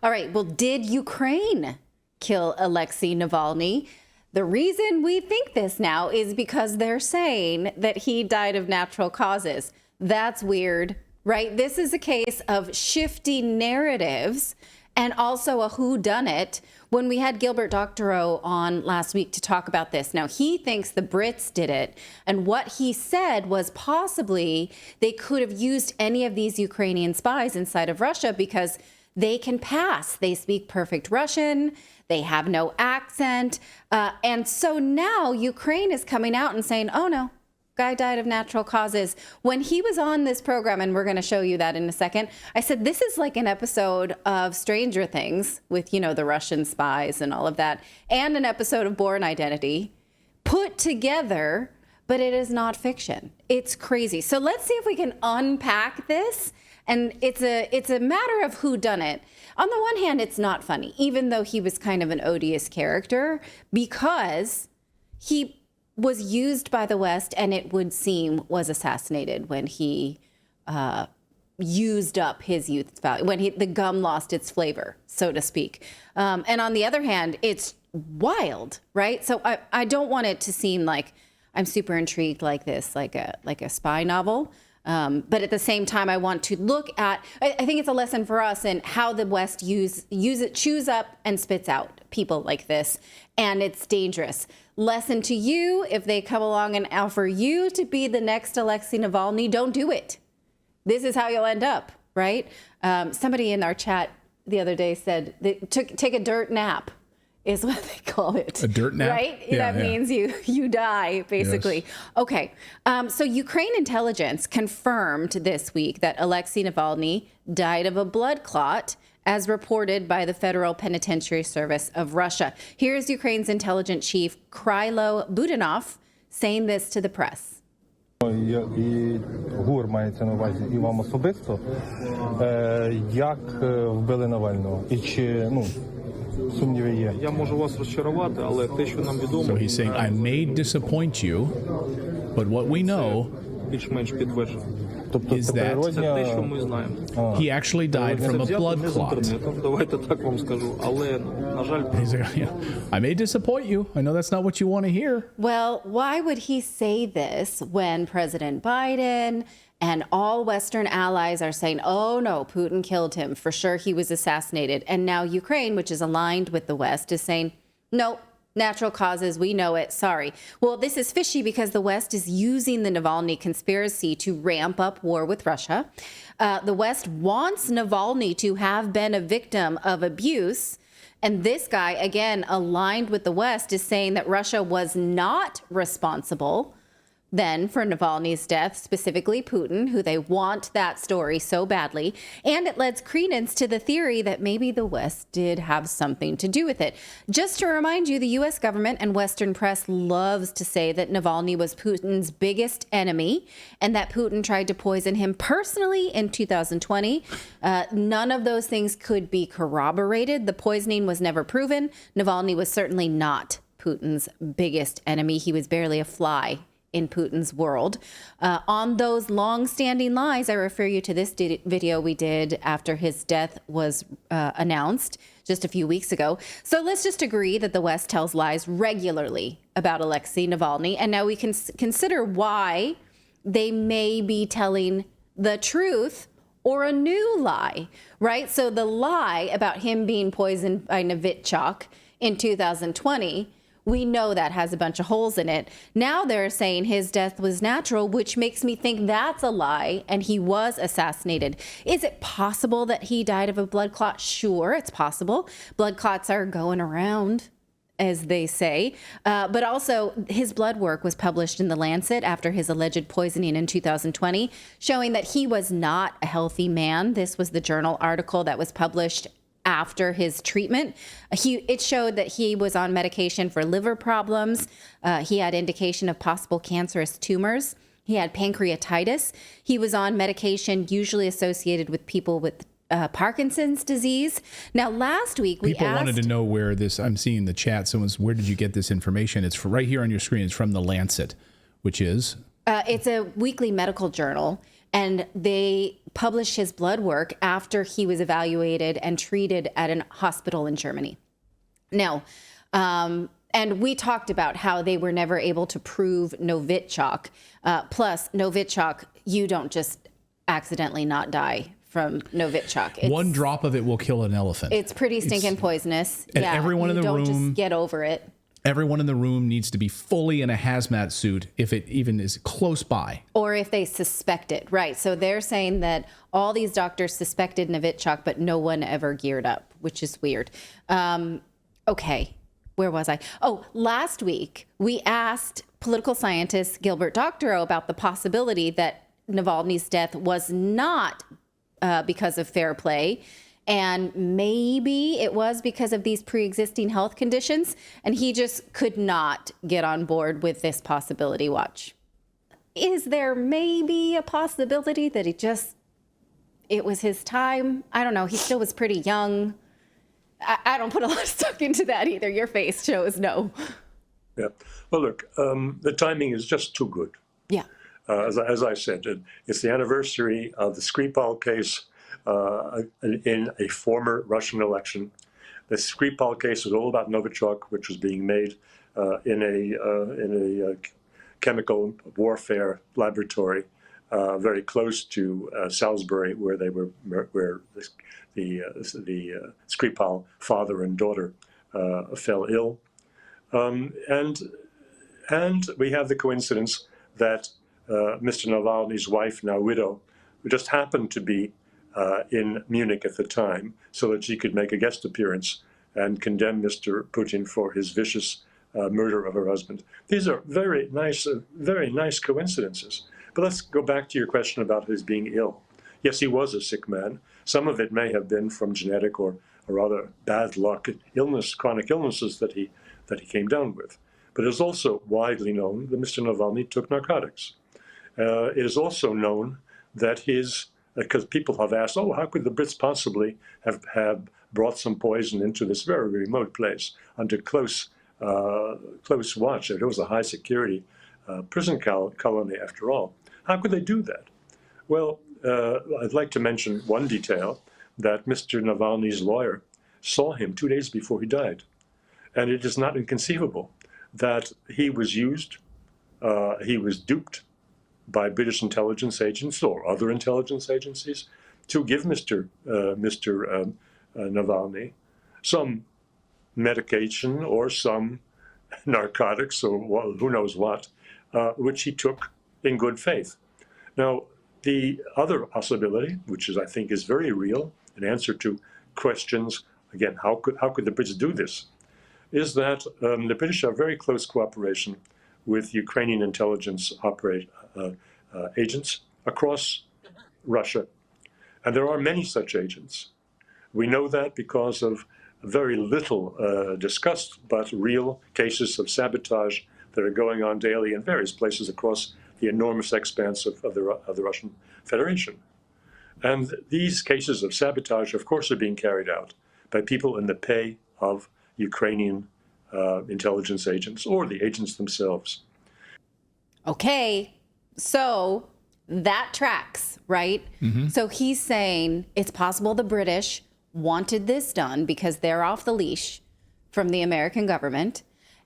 All right. Well, did Ukraine kill Alexei Navalny? The reason we think this now is because they're saying that he died of natural causes. That's weird, right? This is a case of shifting narratives and also a whodunit. When we had Gilbert Doctorow on last week to talk about this, now he thinks the Brits did it. And what he said was possibly they could have used any of these Ukrainian spies inside of Russia because they can pass. They speak perfect Russian. They have no accent. And so now Ukraine is coming out and saying, oh, no, guy died of natural causes. When he was on this program, and we're going to show you that in a second, I said, this is like an episode of Stranger Things with, you know, the Russian spies and all of that, and an episode of Bourne Identity put together, but it is not fiction. It's crazy. So let's see if we can unpack this. And it's a matter of who done it. On the one hand, it's not funny, even though he was kind of an odious character, because he was used by the West and it would seem was assassinated when he used up his youth's value, when the gum lost its flavor, so to speak. And on the other hand, it's wild, right? So I don't want it to seem like I'm super intrigued like this, like a spy novel. But at the same time, I want to look at, I think it's a lesson for us in how the West chews up and spits out people like this. And it's dangerous. Lesson to you, if they come along and offer you to be the next Alexei Navalny, don't do it. This is how you'll end up, right? Somebody in our chat the other day said, take a dirt nap. Is what they call it. A dirt nap? Right? Yeah, that means you die, basically. Yes. Okay. So Ukraine intelligence confirmed this week that Alexei Navalny died of a blood clot, as reported by the Federal Penitentiary Service of Russia. Here's Ukraine's intelligence chief, Krylo Budanov, saying this to the press. І ГУР мається на увазі, і вам особисто, як вбили Навального? І чи, сумніви є? Я можу вас розчарувати, але те, що нам відомо... So he's saying, I may disappoint you, but what we know більш-менш підтверджено. Is that це те, що ми знаємо. He actually died from a blood clot. Давайте так вам скажу, але, на жаль... He's like, yeah, I may disappoint you. I know that's not what you want to hear. Well, why would he say this when President Biden and all Western allies are saying, oh, no, Putin killed him. For sure, he was assassinated. And now Ukraine, which is aligned with the West, is saying, no, natural causes, we know it, sorry. Well, this is fishy because the West is using the Navalny conspiracy to ramp up war with Russia. The West wants Navalny to have been a victim of abuse. And this guy, again, aligned with the West, is saying that Russia was not responsible then for Navalny's death, specifically Putin, who they want that story so badly. And it lends credence to the theory that maybe the West did have something to do with it. Just to remind you, the U.S. government and Western press loves to say that Navalny was Putin's biggest enemy and that Putin tried to poison him personally in 2020. None of those things could be corroborated. The poisoning was never proven. Navalny was certainly not Putin's biggest enemy. He was barely a fly in Putin's world. On those long-standing lies, I refer you to this video we did after his death was announced just a few weeks ago. So let's just agree that the West tells lies regularly about Alexei Navalny, and now we can consider why they may be telling the truth or a new lie, right? So the lie about him being poisoned by Novichok in 2020, we know that has a bunch of holes in it. Now they're saying his death was natural, which makes me think that's a lie and he was assassinated. Is it possible that he died of a blood clot? Sure, it's possible. Blood clots are going around, as they say. But also, his blood work was published in The Lancet after his alleged poisoning in 2020, showing that he was not a healthy man. This was the journal article that was published after his treatment. It showed that he was on medication for liver problems. He had indication of possible cancerous tumors. He had pancreatitis. He was on medication usually associated with people with Parkinson's disease. Now, last week we People asked... wanted to know where this, I'm seeing the chat, where did you get this information? It's right here on your screen. It's from The Lancet, which is... it's a weekly medical journal. and they published his blood work after he was evaluated and treated at a hospital in Germany. Now, and we talked about how they were never able to prove Novichok. Plus, Novichok, you don't just accidentally not die from Novichok. One drop of it will kill an elephant. It's pretty stinking poisonous. And everyone in the don't room just get over it. Everyone in the room needs to be fully in a hazmat suit if it even is close by. Or if they suspect it, right. So they're saying that all these doctors suspected Novichok, but no one ever geared up, which is weird. Okay, where was I? Oh, last week we asked political scientist Gilbert Doctorow about the possibility that Navalny's death was not because of fair play, and maybe it was because of these pre-existing health conditions, and he just could not get on board with this possibility. Watch. Is there maybe a possibility that it was his time? I don't know. He still was pretty young. I don't put a lot of stock into that either. Your face shows no. Yeah. Well, look, the timing is just too good. Yeah. As I said, it's the anniversary of the Skripal case in a former Russian election. The Skripal case was all about Novichok, which was being made in a chemical warfare laboratory very close to Salisbury, where the Skripal father and daughter fell ill, and we have the coincidence that Mr. Navalny's wife, now widow, who just happened to be in Munich at the time, so that she could make a guest appearance and condemn Mr. Putin for his vicious murder of her husband. These are very nice coincidences. But let's go back to your question about his being ill. Yes, he was a sick man. Some of it may have been from genetic or other bad luck, chronic illnesses that he came down with. But it is also widely known that Mr. Navalny took narcotics. It is also known that because people have asked, how could the Brits possibly have brought some poison into this very remote place under close watch? It was a high security prison colony after all. How could they do that? Well, I'd like to mention one detail, that Mr. Navalny's lawyer saw him 2 days before he died. And it is not inconceivable that he was used, he was duped by British intelligence agents or other intelligence agencies to give Mr. Navalny some medication or some narcotics or who knows what, which he took in good faith. Now, the other possibility, which I think is very real, in answer to questions, again, how could the Brits do this, is that the British have very close cooperation with Ukrainian intelligence agents across Russia. And there are many such agents. We know that because of very little discussed, but real cases of sabotage that are going on daily in various places across the enormous expanse of the Russian Federation. And these cases of sabotage, of course, are being carried out by people in the pay of Ukrainian intelligence agents or the agents themselves. Okay, so that tracks, right? Mm-hmm. So he's saying it's possible the British wanted this done because they're off the leash from the American government,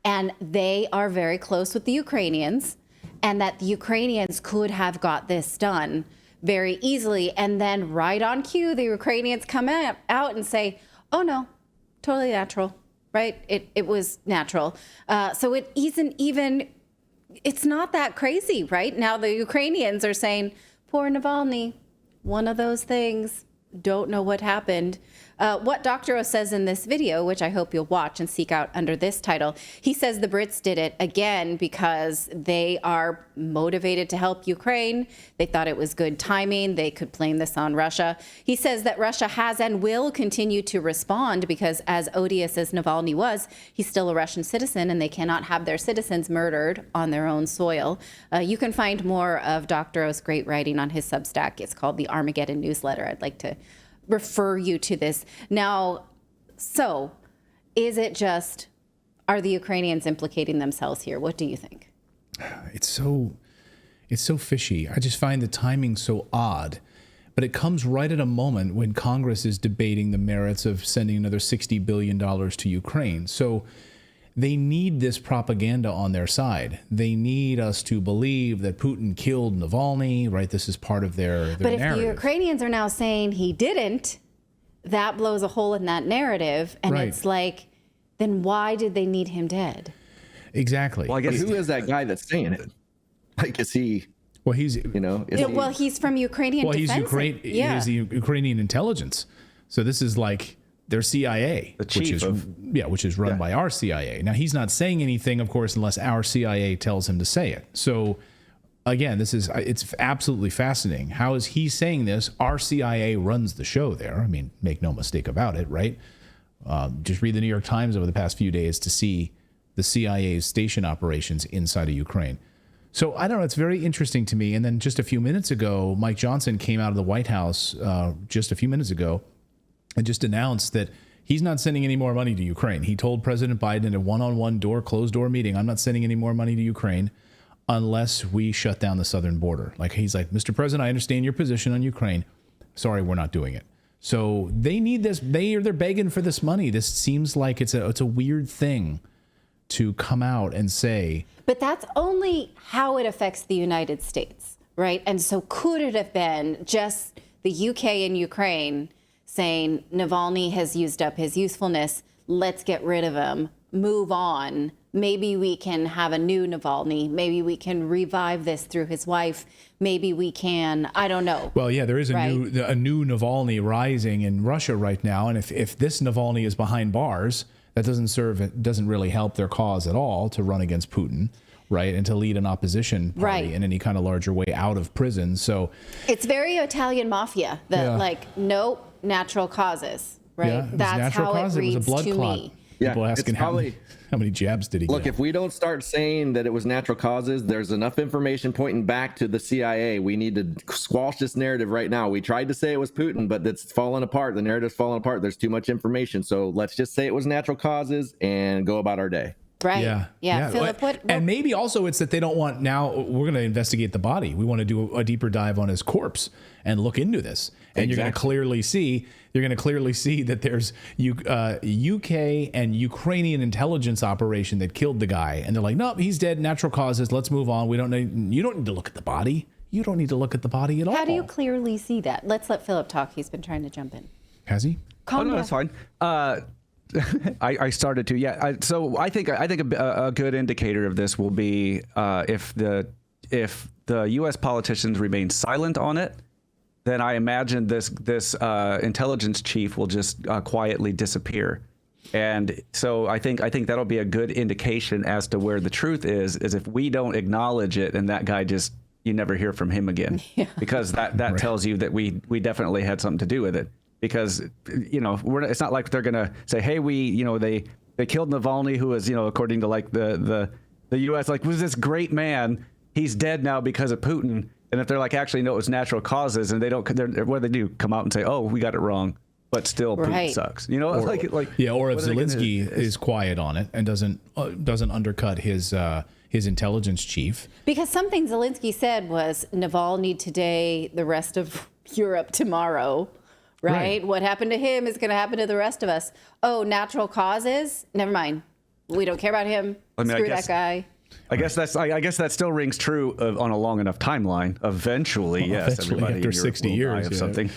and they are very close with the Ukrainians, and that the Ukrainians could have got this done very easily. And then right on cue, the Ukrainians come out and say, oh no, totally natural, right? It was natural. So it isn't even, it's not that crazy, right? Now the Ukrainians are saying, poor Navalny, one of those things, don't know what happened. What Doctorow says in this video, which I hope you'll watch and seek out under this title, he says the Brits did it again because they are motivated to help Ukraine. They thought it was good timing. They could blame this on Russia. He says that Russia has and will continue to respond because, as odious as Navalny was, he's still a Russian citizen and they cannot have their citizens murdered on their own soil. You can find more of Doctorow's great writing on his Substack. It's called the Armageddon Newsletter. I'd like to refer you to this. Now, so is it just, are the Ukrainians implicating themselves here? What do you think? It's It's so fishy. I just find the timing so odd. But it comes right at a moment when Congress is debating the merits of sending another $60 billion to Ukraine. So they need this propaganda on their side. They need us to believe that Putin killed Navalny, right? This is part of their But if narrative. the Ukrainians are now saying he didn't, that blows a hole in that narrative. And Right. it's like, then why did they need him dead? Exactly. Well, I guess who is that guy that's saying it? Like, is he? Well, he's You know? Is Yeah, he, well, he's from Ukrainian well, he's defense. Yeah. He's the Ukrainian intelligence. So this is like their CIA, The chief which is run by our CIA. Now he's not saying anything, of course, unless our CIA tells him to say it. So again, it's absolutely fascinating. How is he saying this? Our CIA runs the show there. I mean, make no mistake about it, right? Just read the New York Times over the past few days to see the CIA's station operations inside of Ukraine. So I don't know. It's very interesting to me. And then just a few minutes ago, Mike Johnson came out of the White House just a few minutes ago and just announced that he's not sending any more money to Ukraine. He told President Biden in a one-on-one closed door meeting, I'm not sending any more money to Ukraine unless we shut down the southern border. Like he's like, Mr. President, I understand your position on Ukraine. Sorry, we're not doing it. So they need this. They're begging for this money. This seems like it's a weird thing to come out and say. But that's only how it affects the United States, right? And so could it have been just the UK and Ukraine saying Navalny has used up his usefulness, let's get rid of him, move on. Maybe we can have a new Navalny. Maybe we can revive this through his wife. Maybe we can, I don't know. Well, yeah, there is a Right. new Navalny rising in Russia right now. And if this Navalny is behind bars, that doesn't really help their cause at all to run against Putin, right? And to lead an opposition party Right. in any kind of larger way out of prison. So It's very Italian mafia, nope, natural causes, right? yeah, it was That's natural how cause. it reads It was a blood to clot. me. Yeah, People asking it's probably- how many jabs did he Look, get? if we don't start saying that it was natural causes, there's enough information pointing back to the CIA. We need to squash this narrative right now. We tried to say it was Putin, but it's falling apart. The narrative's falling apart. There's too much information. So let's just say it was natural causes and go about our day. Right. Yeah. Philip, what And maybe also it's that they don't want, now we're going to investigate the body. We want to do a deeper dive on his corpse and look into this. And you're going to clearly see that there's UK and Ukrainian intelligence operation that killed the guy. And they're like, nope, he's dead. Natural causes. Let's move on. You don't need to look at the body. You don't need to look at the body at all. How do you clearly see that? Let's let Philip talk. He's been trying to jump in. Has he? Calm down. That's fine. I started to, yeah. So I think a good indicator of this will be if the U.S. politicians remain silent on it, then I imagine this intelligence chief will just quietly disappear. And so I think that'll be a good indication as to where the truth is if we don't acknowledge it and that guy just, you never hear from him again, because that right. tells you that we definitely had something to do with it. Because, it's not like they're going to say, hey, they killed Navalny, who was, according to like the U.S., like was this great man. He's dead now because of Putin. And if they're like, actually, no, it was natural causes, and they don't, what do they do? Come out and say, oh, we got it wrong, but still right. Putin sucks. Or if Zelensky is quiet on it and doesn't undercut his intelligence chief. Because something Zelensky said was Navalny today, the rest of Europe tomorrow. Right? What happened to him is going to happen to the rest of us. Oh, natural causes? Never mind. We don't care about him. Screw that guy. I guess that still rings true on a long enough timeline. Eventually, yes, everybody after 60 years of something.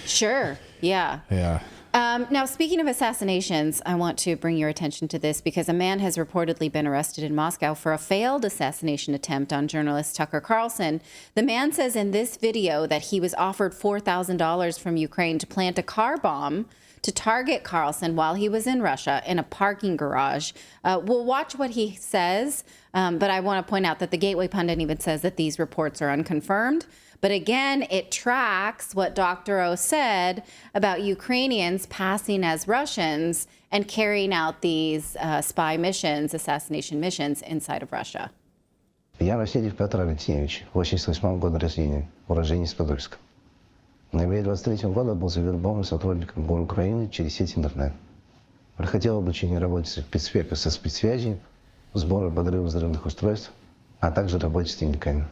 Sure. Yeah. Yeah. Now, speaking of assassinations, I want to bring your attention to this because a man has reportedly been arrested in Moscow for a failed assassination attempt on journalist Tucker Carlson. The man says in this video that he was offered $4,000 from Ukraine to plant a car bomb to target Carlson while he was in Russia in a parking garage. We'll watch what he says, but I want to point out that the Gateway Pundit even says that these reports are unconfirmed. But again, it tracks what Doctorow said about Ukrainians passing as Russians and carrying out these spy missions, assassination missions inside of Russia. Я Васильев Петр Алексеевич, 88 года рождения, уроженец Подольска. В ноябре 23 года был завербован сотрудником ГУР Украины через сеть интернет. Проходил обучение работе спецспека со спецсвязью, сбора подрыва взрывных устройств, а также работе с дневниками.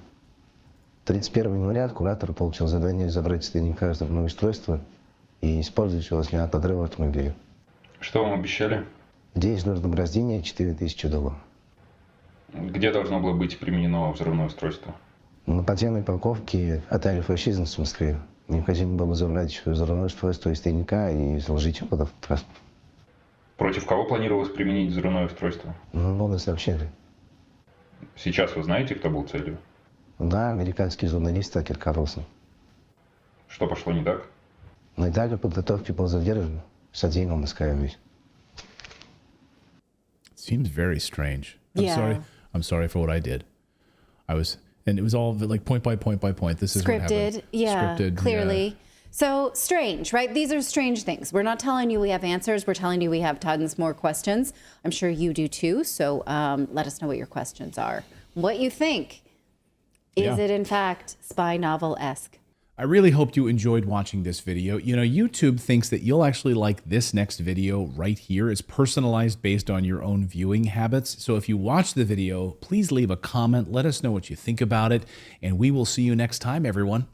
31 января куратор получил задание забрать с тайника взрывное устройство и использовать его для подрыва автомобиля. Что вам обещали? Здесь вознаграждение $4000. Где должно было быть применено взрывное устройство? На подземной парковке отеля «Фашизм» в Москве необходимо было забрать взрывное устройство из тайника и заложить его под транспорт. Против кого планировалось применить взрывное устройство? Ну, сообщили. Сейчас вы знаете, кто был целью? Да, американский журналист Такер Карлсон. Что пошло не так? На этапе подготовки был задержан, содеянным раскаиваюсь. Seems very strange. Yeah. I'm sorry for what I did. And it was all like point by point by point. This is what Scripted. happened. Yeah, Scripted, clearly. yeah. So strange, right? These are strange things. We're not telling you we have answers. We're telling you we have tons more questions. I'm sure you do too. So let us know what your questions are. What you think. Is it in fact spy novel-esque? I really hoped you enjoyed watching this video. You know, YouTube thinks that you'll actually like this next video right here. It's personalized based on your own viewing habits. So if you watch the video, please leave a comment. Let us know what you think about it. And we will see you next time, everyone.